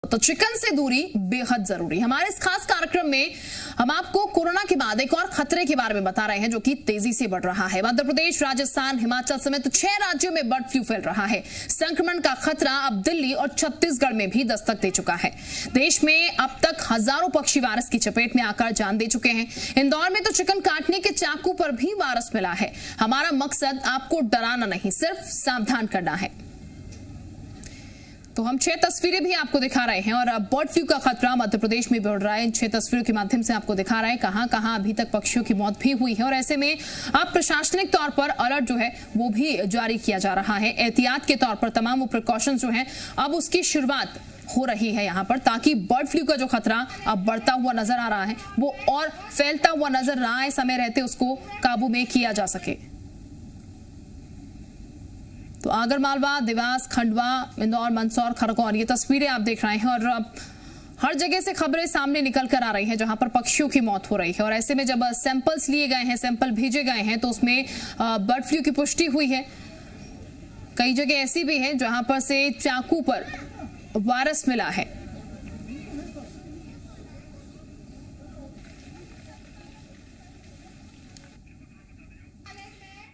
तो चिकन से दूरी बेहद जरूरी। हमारे इस खास कार्यक्रम में हम आपको कोरोना के बाद एक और खतरे के बारे में बता रहे हैं जो कि तेजी से बढ़ रहा है। मध्य प्रदेश, राजस्थान, हिमाचल समेत 6 राज्यों में बर्ड फ्लू फैल रहा है। संक्रमण का खतरा अब दिल्ली और छत्तीसगढ़ में भी दस्तक दे चुका है। देश में अब तक हजारों पक्षी वायरस की चपेट में आकर जान दे चुके हैं। इंदौर में तो चिकन काटने के चाकू पर भी वायरस मिला है। हमारा मकसद आपको डराना नहीं, सिर्फ सावधान करना है। तो हम 6 तस्वीरें भी आपको दिखा रहे हैं और बर्ड फ्लू का खतरा मध्य प्रदेश में बढ़ रहा है। इन 6 तस्वीरों के माध्यम से आपको दिखा रहा है कहां कहां अभी तक पक्षियों की मौत भी हुई है और ऐसे में अब प्रशासनिक तौर पर अलर्ट जो है वो भी जारी किया जा रहा है। एहतियात के तौर पर तमाम वो प्रिकॉशंस जो है अब उसकी शुरुआत हो रही है यहाँ पर, ताकि बर्ड फ्लू का जो खतरा अब बढ़ता हुआ नजर आ रहा है वो और फैलता हुआ नजर ना आए, समय रहते उसको काबू में किया जा सके। तो आगरमालवा, देवास, खंडवा, इंदौर, मंदसौर, खरगोन, ये तस्वीरें आप देख रहे हैं और अब हर जगह से खबरें सामने निकल कर आ रही हैं जहां पर पक्षियों की मौत हो रही है। और ऐसे में जब सैंपल्स लिए गए हैं, सैंपल भेजे गए हैं, तो उसमें बर्ड फ्लू की पुष्टि हुई है। कई जगह ऐसी भी है जहां पर से चाकू पर वायरस मिला है।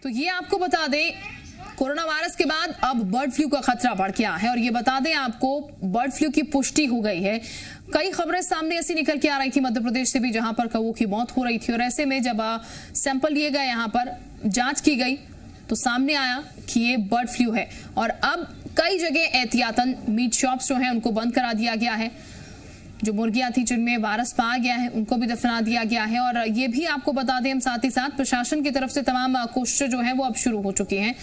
तो ये आपको बता दें, कोरोना वायरस के बाद अब बर्ड फ्लू का खतरा बढ़ गया है और ये बता दें आपको बर्ड फ्लू की पुष्टि हो गई है। कई खबरें सामने ऐसी निकल के आ रही थी मध्य प्रदेश से भी जहां पर कौवों की मौत हो रही थी और ऐसे में जब सैंपल लिए गए, यहां पर जांच की गई तो सामने आया कि ये बर्ड फ्लू है। और अब कई जगह एहतियातन मीट शॉप्स जो है उनको बंद करा दिया गया है। जो मुर्गियां थी जिनमें वायरस पाया गया है उनको भी दफना दिया गया है। और ये भी आपको बता दें हम साथ ही साथ प्रशासन की तरफ से तमाम कोशिशें जो है वो अब शुरू हो चुकी हैं।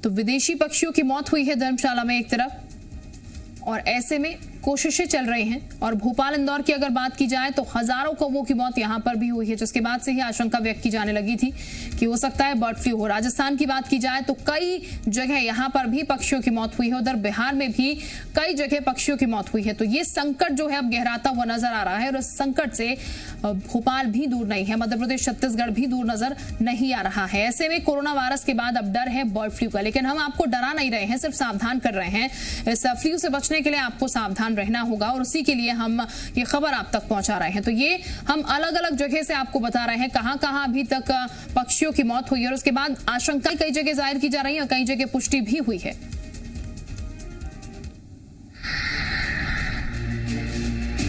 तो विदेशी पक्षियों की मौत हुई है धर्मशाला में एक तरफ और ऐसे में कोशिशें चल रही हैं। और भोपाल, इंदौर की अगर बात की जाए तो हजारों कौवों की मौत यहां पर भी हुई है, जिसके बाद से ही आशंका व्यक्त की जाने लगी थी कि हो सकता है बर्ड फ्लू हो। राजस्थान की बात की जाए तो कई जगह यहां पर भी पक्षियों की मौत हुई है। उधर बिहार में भी कई जगह पक्षियों की मौत हुई है। तो ये संकट जो है अब गहराता हुआ नजर आ रहा है और इस संकट से भोपाल भी दूर नहीं है, मध्य प्रदेश, छत्तीसगढ़ भी दूर नजर नहीं आ रहा है। ऐसे में कोरोना वायरस के बाद अब डर है बर्ड फ्लू का, लेकिन हम आपको डरा नहीं रहे हैं, सिर्फ सावधान कर रहे हैं। इस फ्लू से बचने के लिए आपको सावधान रहना होगा और उसी के लिए हम ये खबर आप तक पहुंचा रहे हैं। तो ये हम अलग अलग जगह से आपको बता रहे हैं कहां कहां अभी तक पक्षियों की मौत हुई है और उसके बाद आशंका कई जगह जाहिर की जा रही है और कई जगह पुष्टि भी हुई है।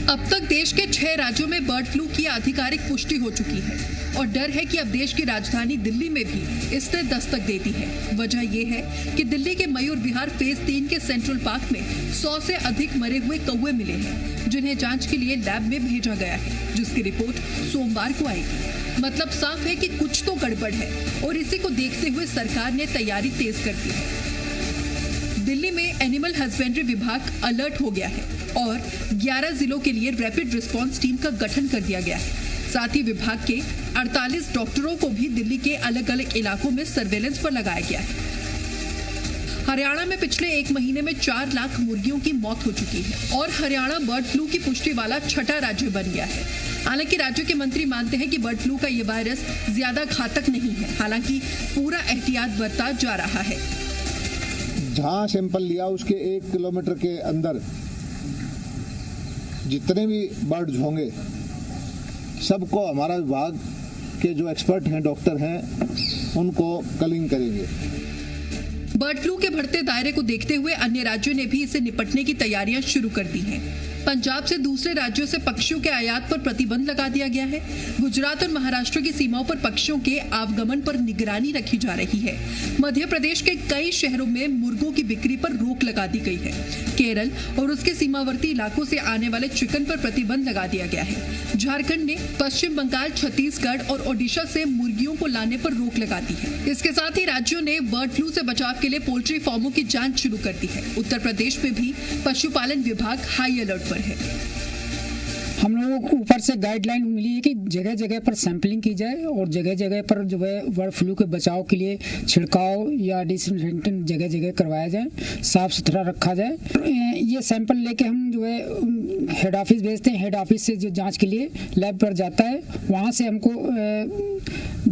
अब तक देश के 6 राज्यों में बर्ड फ्लू की आधिकारिक पुष्टि हो चुकी है और डर है कि अब देश की राजधानी दिल्ली में भी इसने दस्तक दे दी है। वजह यह है कि दिल्ली के मयूर विहार फेज 3 के सेंट्रल पार्क में 100 से अधिक मरे हुए कौवे मिले हैं, जिन्हें जांच के लिए लैब में भेजा गया है, जिसकी रिपोर्ट सोमवार को आएगी। मतलब साफ है कि कुछ तो गड़बड़ है और इसी को देखते हुए सरकार ने तैयारी तेज कर दी है। दिल्ली में एनिमल हस्बेंड्री विभाग अलर्ट हो गया है और 11 जिलों के लिए रैपिड रिस्पांस टीम का गठन कर दिया गया है। साथ ही विभाग के 48 डॉक्टरों को भी दिल्ली के अलग अलग इलाकों में सर्वेलेंस पर लगाया गया है। हरियाणा में पिछले 1 महीने में 4 लाख मुर्गियों की मौत हो चुकी है और हरियाणा बर्ड फ्लू की पुष्टि वाला 6ठा राज्य बन गया है। हालांकि राज्य के मंत्री मानते हैं कि बर्ड फ्लू का ये वायरस ज्यादा घातक नहीं है, हालांकि पूरा एहतियात बरता जा रहा है। जहाँ सैंपल लिया उसके 1 किलोमीटर के अंदर जितने भी बर्ड्स होंगे सबको हमारा विभाग के जो एक्सपर्ट हैं, डॉक्टर हैं, उनको कलिंग करेंगे। बर्ड फ्लू के बढ़ते दायरे को देखते हुए अन्य राज्यों ने भी इससे निपटने की तैयारियां शुरू कर दी हैं। पंजाब से दूसरे राज्यों से पक्षियों के आयात पर प्रतिबंध लगा दिया गया है। गुजरात और महाराष्ट्र की सीमाओं पर पक्षियों के आवागमन पर निगरानी रखी जा रही है। मध्य प्रदेश के कई शहरों में मुर्गों की बिक्री पर रोक लगा दी गई है। केरल और उसके सीमावर्ती इलाकों से आने वाले चिकन पर प्रतिबंध लगा दिया गया है। झारखंड ने पश्चिम बंगाल, छत्तीसगढ़ और ओडिशा से मुर्गियों को लाने पर रोक लगा दी है। इसके साथ ही राज्यों ने बर्ड फ्लू से बचाव के लिए पोल्ट्री फार्मों की जांच शुरू कर दी है। उत्तर प्रदेश में भी पशुपालन विभाग हाई अलर्ट पर है। हम लोगों को ऊपर से गाइडलाइन मिली है कि जगह जगह पर सैंपलिंग की जाए और जगह जगह पर जो है बर्ड फ्लू के बचाव के लिए छिड़काव या डिसइंफेक्टेंट जगह जगह करवाया जाए, साफ सुथरा रखा जाए। ये सैंपल लेके हम जो है हेड ऑफिस भेजते हैं। हेड ऑफिस से जो जांच के लिए लैब पर जाता है, वहाँ से हमको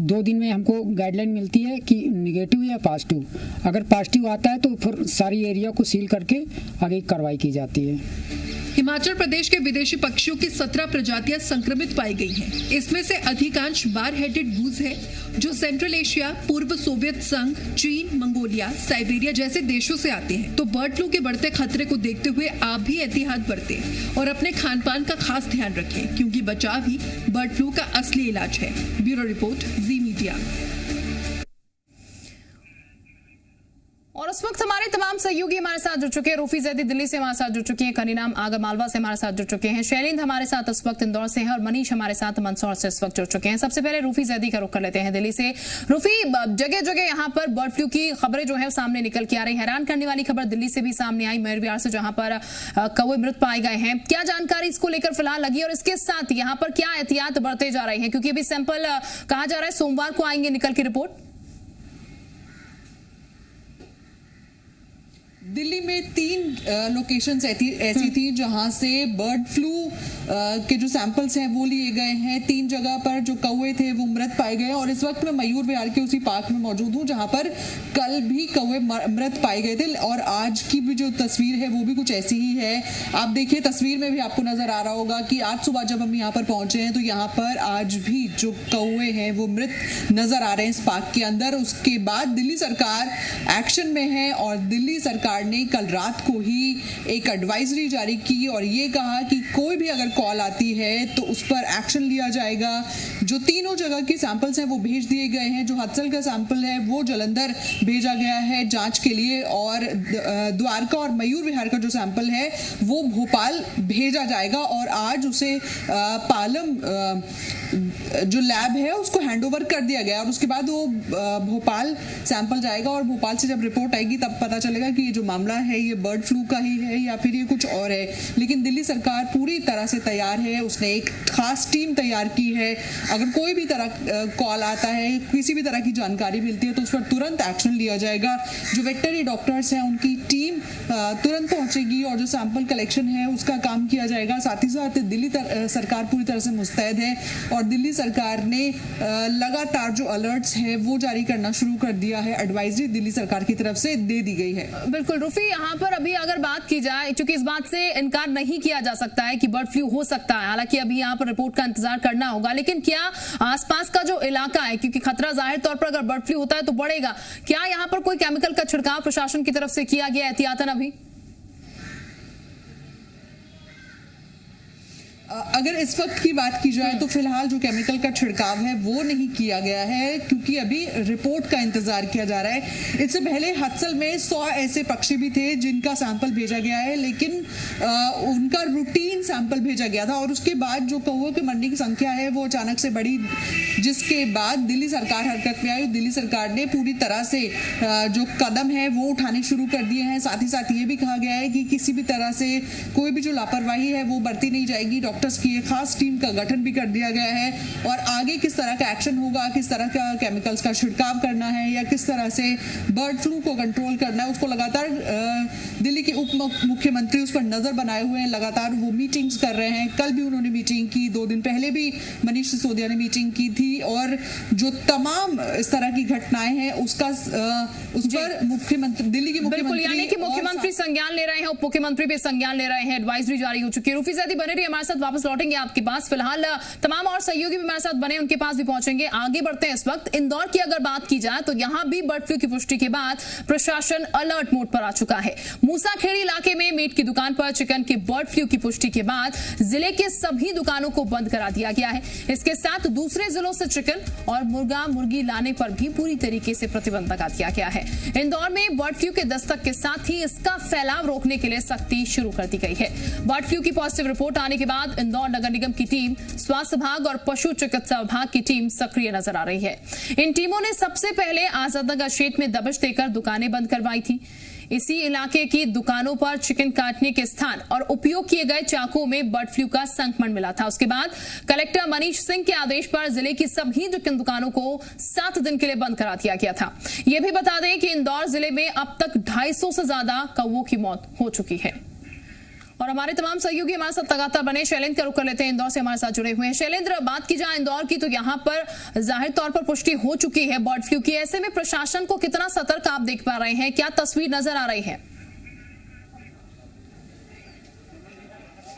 2 दिन में हमको गाइडलाइन मिलती है कि निगेटिव या पॉजिटिव। अगर पॉजिटिव आता है तो फिर सारी एरिया को सील करके आगे कार्रवाई की जाती है। हिमाचल प्रदेश के विदेशी पक्षियों की 17 प्रजातियां संक्रमित पाई गई हैं। इसमें से अधिकांश बार हेडेड गूज है जो सेंट्रल एशिया, पूर्व सोवियत संघ, चीन, मंगोलिया, साइबेरिया जैसे देशों से आते हैं। तो बर्ड फ्लू के बढ़ते खतरे को देखते हुए आप भी एहतियात बरतें और अपने खान पान का खास ध्यान रखें, क्योंकि बचाव ही बर्ड फ्लू का असली इलाज है। ब्यूरो रिपोर्ट, जी मीडिया। और उस वक्त हमारे तमाम सहयोगी हमारे साथ जुड़ चुके हैं। रूफी जैदी दिल्ली से हमारे साथ जुड़ चुकी हैं, कनीनाम आगर मालवा से हमारे साथ जुड़ चुके हैं, शैलेंद्र हमारे साथ इस वक्त इंदौर से हैं और मनीष हमारे साथ मंदसौर से इस वक्त जुड़ चुके हैं। सबसे पहले रूफी जैदी का रुख कर लेते हैं दिल्ली से। रूफी, जगह जगह यहाँ पर बर्ड फ्लू की खबरें जो है सामने निकल के आ रही। हैरान करने वाली खबर दिल्ली से भी सामने आई, मयूर विहार से, जहां पर कौवे मृत पाए गए हैं। क्या जानकारी इसको लेकर फिलहाल लगी और इसके साथ यहाँ पर क्या एहतियात बरते जा रहे हैं, क्योंकि अभी सैंपल कहा जा रहा है सोमवार को आएंगे निकल के रिपोर्ट। दिल्ली में 3 लोकेशंस ऐसी थी जहां से बर्ड फ्लू के जो सैंपल्स हैं वो लिए गए हैं। 3 जगह पर जो कौवे थे वो मृत पाए गए और इस वक्त मैं मयूर विहार के उसी पार्क में मौजूद हूं जहां पर कल भी कौवे मृत पाए गए थे और आज की भी जो तस्वीर है वो भी कुछ ऐसी ही है। आप देखिए तस्वीर में भी आपको नजर आ रहा होगा कि आज सुबह जब हम यहाँ पर पहुंचे हैं तो यहाँ पर आज भी जो कौवे हैं वो मृत नजर आ रहे हैं इस पार्क के अंदर। उसके बाद दिल्ली सरकार एक्शन में है और दिल्ली सरकार ने कल रात को ही एक एडवाइजरी जारी की और ये कहा कि कोई भी अगर कॉल आती है तो उस पर एक्शन लिया जाएगा। जो तीनों जगह के सैंपल्स हैं वो भेज दिए गए हैं। जो हत्सल का सैंपल है वो जालंधर भेजा गया है जांच के लिए और द्वारका और मयूर विहार का जो सैंपल है वो भोपाल भेजा जाएगा और आज उसे पालम जो लैब है उसको हैंडओवर कर दिया गया और उसके बाद वो भोपाल सैंपल जाएगा और भोपाल से जब रिपोर्ट आएगी तब पता चलेगा कि ये जो मामला है ये बर्ड फ्लू का ही है या फिर ये कुछ और है। लेकिन दिल्ली सरकार पूरी तरह से तैयार है, उसने एक खास टीम तैयार की है। अगर कोई भी तरह कॉल आता है, किसी भी तरह की जानकारी मिलती है तो उस पर तुरंत एक्शन लिया जाएगा। जो वेटनरी डॉक्टर्स हैं उनकी टीम तुरंत पहुंचेगी और जो सैंपल कलेक्शन है उसका काम किया जाएगा। साथ ही साथ दिल्ली सरकार पूरी तरह से मुस्तैद है और दिल्ली सरकार ने लगातार जो अलर्ट्स हैं वो जारी करना शुरू कर दिया है। एडवाइजरी दिल्ली सरकार की तरफ से दे दी गई है। बिल्कुल रूफी, यहाँ पर अभी अगर बात की जाए, क्योंकि इस बात से इनकार नहीं किया जा सकता है कि बर्ड फ्लू हो सकता है, हालांकि अभी यहाँ पर रिपोर्ट का इंतजार करना होगा, लेकिन क्या आसपास का जो इलाका है, क्योंकि खतरा जाहिर तौर पर अगर बर्ड फ्लू होता है तो बढ़ेगा, क्या यहाँ पर कोई केमिकल का छिड़काव प्रशासन की तरफ से किया गया एहतियातन अभी? अगर इस वक्त की बात की जाए तो फिलहाल जो केमिकल का छिड़काव है वो नहीं किया गया है क्योंकि अभी रिपोर्ट का इंतजार किया जा रहा है। इससे पहले हत्सल में 100 ऐसे पक्षी भी थे जिनका सैंपल भेजा गया है, लेकिन उनका रूटीन सैंपल भेजा गया था और उसके बाद जो कौवों के मरने की संख्या है वो अचानक से बढ़ी, जिसके बाद दिल्ली सरकार हरकत में आई। दिल्ली सरकार ने पूरी तरह से जो कदम है वो उठाने शुरू कर दिए हैं। साथ ही साथ ये भी कहा गया है कि किसी भी तरह से कोई भी जो लापरवाही है वो बरती नहीं जाएगी। डॉक्टर्स की एक खास टीम का गठन भी कर दिया गया है और आगे किस तरह का एक्शन होगा, किस तरह का केमिकल्स का छिड़काव करना है या किस तरह से बर्ड फ्लू को कंट्रोल करना है, उसको लगातार दिल्ली के उप मुख्यमंत्री उस पर नजर बनाए हुए हैं। लगातार वो मीटिंग्स कर रहे हैं। कल भी उन्होंने मीटिंग की, 2 दिन पहले भी मनीष सिसोदिया ने मीटिंग की थी और जो तमाम इस तरह की घटनाएं हैं उसका उस पर मुख्यमंत्री, दिल्ली के मुख्यमंत्री, यानी कि मुख्यमंत्री संज्ञान ले रहे हैं, उप मुख्यमंत्री भी संज्ञान ले रहे हैं, एडवाइजरी जारी हो चुकी है। रूफी जैदी बने रही हमारे साथ, वापस लौटेंगे आपके पास। फिलहाल तमाम और सहयोगी भी हमारे साथ बने, उनके पास भी पहुंचेंगे। आगे बढ़ते हैं। इस वक्त इंदौर की अगर बात की जाए तो यहां भी बर्ड फ्लू की पुष्टि के बाद प्रशासन अलर्ट मोड पर आ चुका है। मूसाखेड़ी इलाके में मीट की दुकान पर चिकन के बर्ड फ्लू की पुष्टि के बाद जिले के सभी दुकानों को बंद करा दिया गया है। इसके साथ दूसरे जिलों से चिकन और मुर्गा मुर्गी लाने पर भी पूरी तरीके से प्रतिबंध लगा दिया गया है। इंदौर में बर्ड फ्लू के दस्तक के साथ ही इसका फैलाव रोकने के लिए सख्ती शुरू कर दी गई है। बर्ड फ्लू की पॉजिटिव रिपोर्ट आने के बाद इंदौर नगर निगम की टीम, स्वास्थ्य विभाग और पशु चिकित्सा विभाग की टीम सक्रिय नजर आ रही है। इन टीमों ने सबसे पहले आजादनगर क्षेत्र में दबिश देकर दुकानें बंद करवाई थी। इसी इलाके की दुकानों पर चिकन काटने के स्थान और उपयोग किए गए चाकुओं में बर्ड फ्लू का संक्रमण मिला था। उसके बाद कलेक्टर मनीष सिंह के आदेश पर जिले की सभी चिकन दुकानों को 7 दिन के लिए बंद करा दिया गया था। यह भी बता दें कि इंदौर जिले में अब तक 250 से ज्यादा कौवों की मौत हो चुकी है। और हमारे तमाम सहयोगी हमारे साथ लगातार बने। शैलेंद्र का रुख कर लेते हैं, इंदौर से हमारे साथ जुड़े हुए हैं। शैलेंद्र, बात की जाए इंदौर की तो यहाँ पर जाहिर तौर पर पुष्टि हो चुकी है बर्ड फ्लू की। ऐसे में प्रशासन को कितना सतर्क आप देख पा रहे हैं, क्या तस्वीर नजर आ रही है?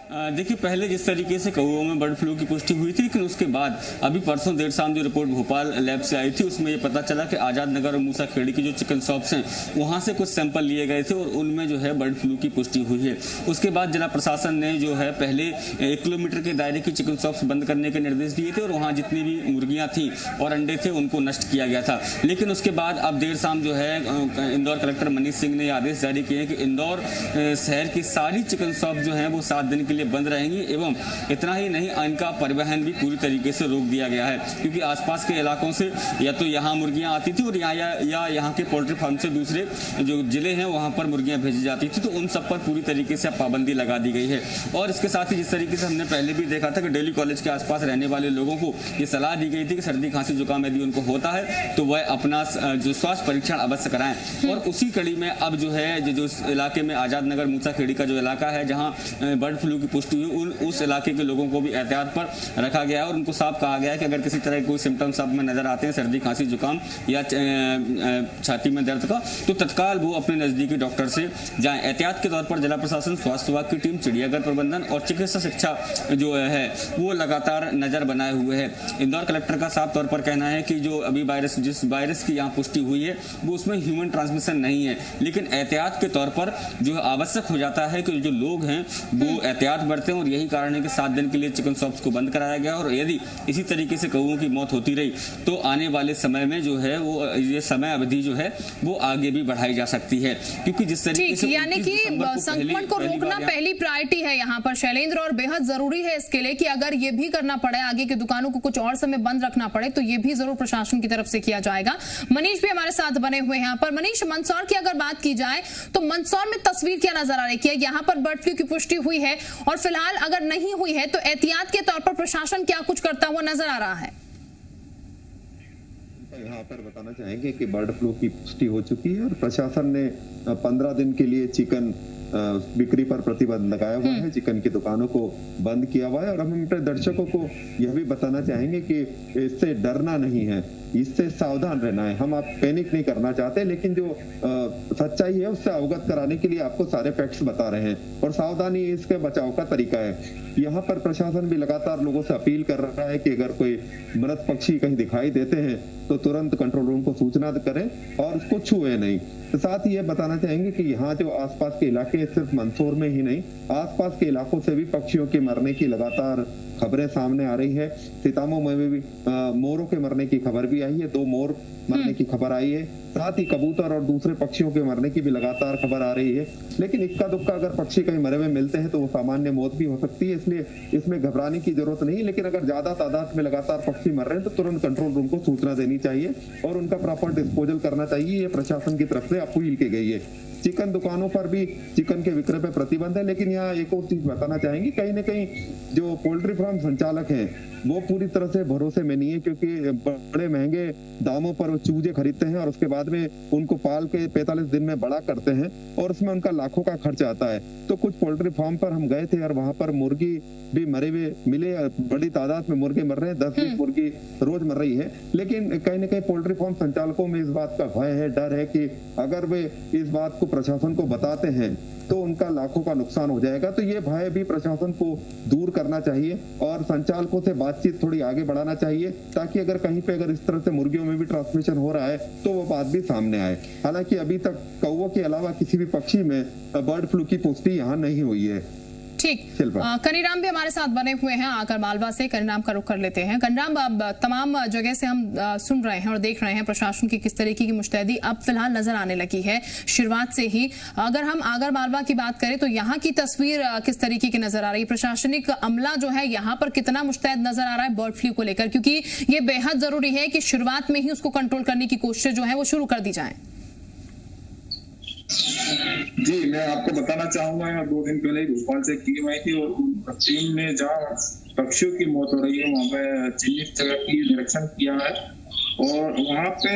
देखिए, पहले जिस तरीके से कौओं में बर्ड फ्लू की पुष्टि हुई थी, लेकिन उसके बाद अभी परसों देर शाम जो रिपोर्ट भोपाल लैब से आई थी उसमें ये पता चला कि आजाद नगर और मूसा खेड़ी की जो चिकन शॉप्स हैं वहां से कुछ सैंपल लिए गए थे और उनमें जो है बर्ड फ्लू की पुष्टि हुई है। उसके बाद जिला प्रशासन ने जो है पहले 1 किलोमीटर के दायरे की चिकन शॉप्स बंद करने के निर्देश दिए थे और वहाँ जितनी भी मुर्गियाँ थी और अंडे थे उनको नष्ट किया गया था। लेकिन उसके बाद अब देर शाम जो है इंदौर कलेक्टर मनीष सिंह ने आदेश जारी किए हैं कि इंदौर शहर की सारी चिकन शॉप जो है वो 7 दिन के लिए बंद रहेंगी एवं इतना ही नहीं, इनका परिवहन भी पूरी तरीके से रोक दिया गया है, क्योंकि आसपास के इलाकों से या तो यहाँ मुर्गियाँ आती थी और यहाँ के पोल्ट्री फार्म से दूसरे जो जिले हैं वहाँ पर मुर्गियाँ भेजी जाती थी, तो उन सब पर पूरी तरीके से पाबंदी लगा दी गई है। और इसके साथ ही जिस तरीके से हमने पहले भी देखा था कि डेली कॉलेज के आसपास रहने वाले लोगों को ये सलाह दी गई थी कि सर्दी खांसी जुकाम यदि उनको होता है तो वह अपना जो स्वास्थ्य परीक्षण अवश्य कराएं। और उसी कड़ी में अब जो है जो इलाके में आजाद नगर मूसा खेड़ी का जो इलाका है जहाँ बर्ड फ्लू की पुष्टि हुई, उस इलाके के लोगों को भी एहतियात पर रखा गया है और उनको साफ कहा गया है कि अगर किसी तरह के कोई सिम्टम्स आप में नजर आते हैं सर्दी खांसी जुकाम या छाती में दर्द का, तो तत्काल वो अपने नजदीकी डॉक्टर से जाएं। एहतियात के तौर पर जिला प्रशासन, स्वास्थ्य विभाग की टीम, चिड़ियाघर प्रबंधन और चिकित्सा शिक्षा जो है वो लगातार नजर बनाए हुए है। इंदौर कलेक्टर का साफ तौर पर कहना है कि जो अभी जिस वायरस की यहाँ पुष्टि हुई है वो उसमें ह्यूमन ट्रांसमिशन नहीं है, लेकिन एहतियात के तौर पर जो आवश्यक हो जाता है कि जो लोग हैं वो एहतियात बरतें और यही कारण है कि 7 दिन के लिए चिकन शॉप्स को बंद कराया गया। और यदि इसी तरीके से कौओं की मौत होती रही तो आने वाले समय में जो है वो ये समय अवधि जो है वो आगे भी बढ़ाई जा सकती है, क्योंकि जिस तरीके से यानी कि संक्रमण को रोकना पहली प्रायोरिटी है यहाँ पर शैलेंद्र, और बेहद जरूरी है इसके लिए कि अगर ये भी करना पड़े, आगे की दुकानों को कुछ और समय बंद रखना पड़े तो ये भी जरूर प्रशासन की तरफ से किया जाएगा। मनीष भी हमारे साथ बने हुए हैं यहाँ पर। मनीष, मंदसौर की अगर बात की जाए तो मंदसौर में तस्वीर क्या नजर आ रही है? यहाँ पर बर्ड फ्लू की पुष्टि हुई है और फिलहाल अगर नहीं हुई है तो एहतियात के तौर पर प्रशासन क्या कुछ करता हुआ नजर आ रहा है? यहाँ पर बताना चाहेंगे कि बर्ड फ्लू की पुष्टि हो चुकी है और प्रशासन ने 15 दिन के लिए चिकन बिक्री पर प्रतिबंध लगाया हुआ है, चिकन की दुकानों को बंद किया हुआ है। और हम अपने दर्शकों को यह भी बताना चाहेंगे कि इससे डरना नहीं है, इससे सावधान रहना है। हम आप पैनिक नहीं करना चाहते, लेकिन जो सच्चाई है उससे अवगत कराने के लिए आपको सारे फैक्ट्स बता रहे हैं और सावधानी इसके बचाव का तरीका है। यहाँ पर प्रशासन भी लगातार लोगों से अपील कर रहा है कि अगर कोई मृत पक्षी कहीं दिखाई देते हैं तो तुरंत कंट्रोल रूम को सूचना करें और उसको छुए नहीं। तो साथ ही ये बताना चाहेंगे कि यहाँ जो आसपास के इलाके, सिर्फ मंदसौर में ही नहीं, आसपास के इलाकों से भी पक्षियों के मरने की लगातार खबरें सामने आ रही है। सीतामऊ में भी मोरों के मरने की खबर भी आई है, 2 मोर मरने की खबर आई है। साथ ही कबूतर और दूसरे पक्षियों के मरने की भी लगातार खबर आ रही है। लेकिन इक्का दुक्का अगर पक्षी कहीं मरे हुए मिलते हैं तो वो सामान्य मौत भी हो सकती है, इसलिए इसमें घबराने की जरूरत नहीं। लेकिन अगर ज्यादा तादाद में लगातार पक्षी मर रहे हैं तो तुरंत कंट्रोल रूम को सूचना देनी चाहिए और उनका प्रॉपर डिस्पोजल करना चाहिए। ये प्रशासन की तरफ से अपील की गई है। चिकन दुकानों पर भी चिकन के विक्रय पर प्रतिबंध है, लेकिन यहाँ एक और चीज बताना चाहेंगे, कहीं न कहीं जो पोल्ट्री फार्म संचालक हैं वो पूरी तरह से भरोसे में नहीं है, क्योंकि बड़े महंगे दामों पर वो चूजे खरीदते हैं और उसके बाद में उनको पाल के 45 दिन में बड़ा करते हैं और उसमें उनका लाखों का खर्च आता है। तो कुछ पोल्ट्री फार्म पर हम गए थे और वहां पर मुर्गी भी मरे हुए मिले, बड़ी तादाद में मुर्गे मर रहे हैं, 10-20 मुर्गी रोज मर रही है। लेकिन कहीं न कहीं पोल्ट्री फार्म संचालकों में इस बात का भय है, डर है कि अगर वे इस बात को प्रशासन को बताते हैं तो उनका लाखों का नुकसान हो जाएगा। तो ये भय भी प्रशासन को दूर करना चाहिए और संचालकों से बातचीत थोड़ी आगे बढ़ाना चाहिए, ताकि अगर कहीं पे अगर इस तरह से मुर्गियों में भी ट्रांसमिशन हो रहा है तो वो बात भी सामने आए। हालांकि अभी तक कौवों के अलावा किसी भी पक्षी में बर्ड फ्लू की पुष्टि यहाँ नहीं हुई है। ठीक, कनीराम भी हमारे साथ बने हुए हैं आकर मालवा से। कनीराम का रुख कर लेते हैं। कनीराम, अब तमाम जगह से हम सुन रहे हैं और देख रहे हैं प्रशासन की किस तरीके की मुस्तैदी अब फिलहाल नजर आने लगी है शुरुआत से ही। अगर हम आगर मालवा की बात करें तो यहाँ की तस्वीर किस तरीके की नजर आ रही है? प्रशासनिक अमला जो है यहाँ पर कितना मुस्तैद नजर आ रहा है बर्ड फ्लू को लेकर, क्योंकि ये बेहद जरूरी है कि शुरुआत में ही उसको कंट्रोल करने की कोशिश जो है वो शुरू कर दी जाए। जी, मैं आपको बताना चाहूंगा, 2 दिन पहले ही भोपाल से टीम आई थी और टीम ने जहाँ पक्षियों की मौत हो रही है वहाँ पे चिन्हित जगह की निरीक्षण किया है और वहाँ पे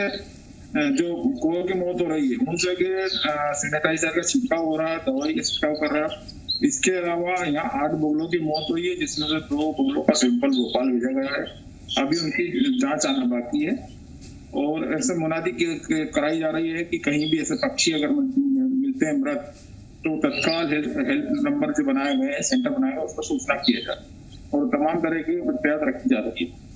जो कौओं की मौत हो रही है उन जगह सैनिटाइजर का छिड़काव हो रहा है, दवाई का छिड़काव कर रहा है इसके अलावा यहाँ 8 बगुलों की मौत हुई है, जिसमें से 2 बगुलों का सैंपल भोपाल भेजा गया है। अभी उनकी जांच आना बाकी है और ऐसे मुनादी कराई जा रही है कि कहीं भी ऐसे पक्षी अगर मिलते हैं मृत तो तत्काल हेल्प नंबर जो बनाए गए हैं, सेंटर बनाए गए, उस पर सूचना किया जाए और तमाम तरह की एहतियात रखी जा रही है।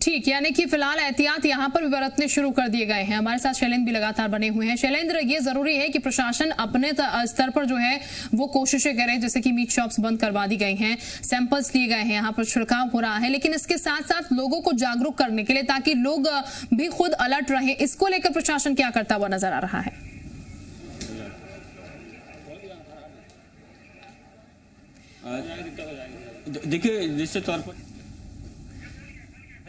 ठीक, यानी कि फिलहाल एहतियात यहाँ पर भी बरतने शुरू कर दिए गए हैं। हमारे साथ शैलेंद्र भी लगातार बने हुए हैं। शैलेंद्र, ये जरूरी है कि प्रशासन अपने स्तर पर जो है वो कोशिशें करे, जैसे कि मीट शॉप्स बंद करवा दी गई हैं, सैंपल्स लिए गए हैं, यहाँ पर छिड़काव हो रहा है, लेकिन इसके साथ साथ लोगों को जागरूक करने के लिए ताकि लोग भी खुद अलर्ट रहे, इसको लेकर प्रशासन क्या करता हुआ नजर आ रहा है? देखिए, निश्चित तौर पर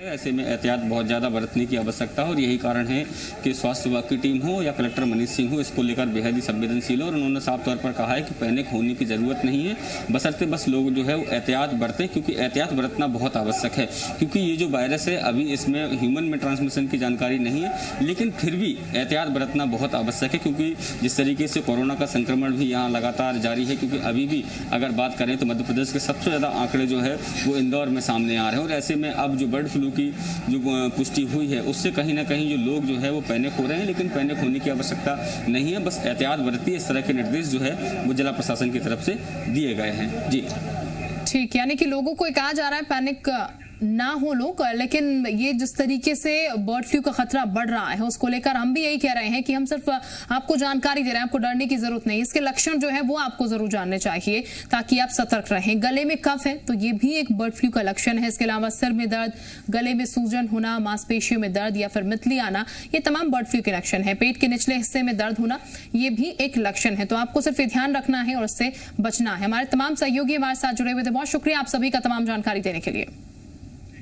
ऐसे में एहतियात बहुत ज़्यादा बरतने की आवश्यकता है और यही कारण है कि स्वास्थ्य विभाग की टीम हो या कलेक्टर मनीष सिंह हो, इसको लेकर बेहद ही संवेदनशील है और उन्होंने साफ तौर पर कहा है कि पैनिक होने की ज़रूरत नहीं है, बशर्ते बस लोग जो है वो एहतियात बरतें, क्योंकि एहतियात बरतना बहुत आवश्यक है। क्योंकि ये जो वायरस है अभी इसमें ह्यूमन में ट्रांसमिशन की जानकारी नहीं है, लेकिन फिर भी एहतियात बरतना बहुत आवश्यक है, क्योंकि जिस तरीके से कोरोना का संक्रमण भी यहाँ लगातार जारी है, क्योंकि अभी भी अगर बात करें तो मध्य प्रदेश के सबसे ज़्यादा आंकड़े जो है वो इंदौर में सामने आ रहे हैं और ऐसे में अब जो बर्ड फ्लू की जो पुष्टि हुई है उससे कहीं ना कहीं जो लोग जो है वो पैनिक हो रहे हैं, लेकिन पैनिक होने की आवश्यकता नहीं है, बस एहतियात बरतिए। इस तरह के निर्देश जो है वो जिला प्रशासन की तरफ से दिए गए हैं। जी ठीक, यानी कि लोगों को कहा जा रहा है पैनिक ना हो लोग, लेकिन ये जिस तरीके से बर्ड फ्लू का खतरा बढ़ रहा है उसको लेकर हम भी यही कह रहे हैं कि हम सिर्फ आपको जानकारी दे रहे हैं, आपको डरने की जरूरत नहीं। इसके लक्षण जो है वो आपको जरूर जानने चाहिए ताकि आप सतर्क रहें। गले में कफ है तो ये भी एक बर्ड फ्लू का लक्षण है। इसके अलावा सिर में दर्द, गले में सूजन होना, मांसपेशियों में दर्द या फिर मितली आना, ये तमाम बर्ड फ्लू के लक्षण है। पेट के निचले हिस्से में दर्द होना, ये भी एक लक्षण है। तो आपको सिर्फ ध्यान रखना है और उससे बचना है। हमारे तमाम सहयोगी हमारे साथ जुड़े हुए थे, बहुत शुक्रिया आप सभी का तमाम जानकारी देने के लिए।